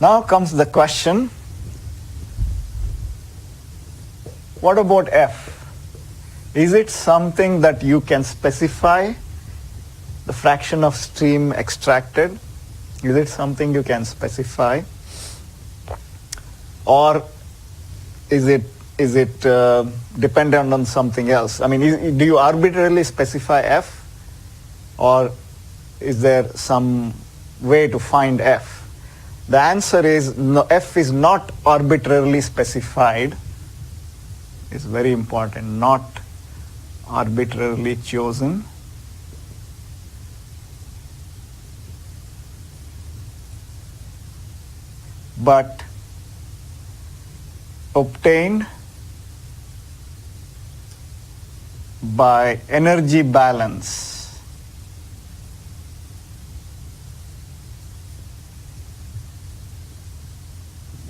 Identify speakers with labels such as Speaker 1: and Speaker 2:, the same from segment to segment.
Speaker 1: Now comes the question, what about F? Is it something that you can specify, the fraction of stream extracted? Is it something you can specify? Or is it dependent on something else? I mean, do you arbitrarily specify F? Or is there some way to find F? The answer is no, F is not arbitrarily specified. It's very important, not arbitrarily chosen. But obtained by energy balance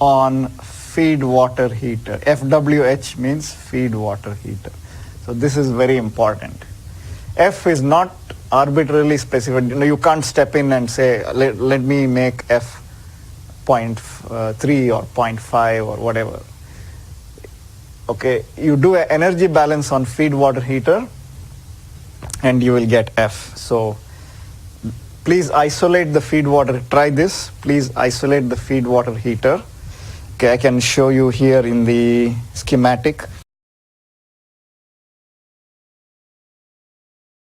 Speaker 1: on feed water heater. FWH means feed water heater. So this is very important. F is not arbitrarily specified. You can't step in and say, let me make F 0.3 or 0.5 or whatever. Okay, you do an energy balance on feed water heater and you will get F. So please isolate the feed water. Try this. Please isolate the feed water heater. Okay, I can show you here in the schematic.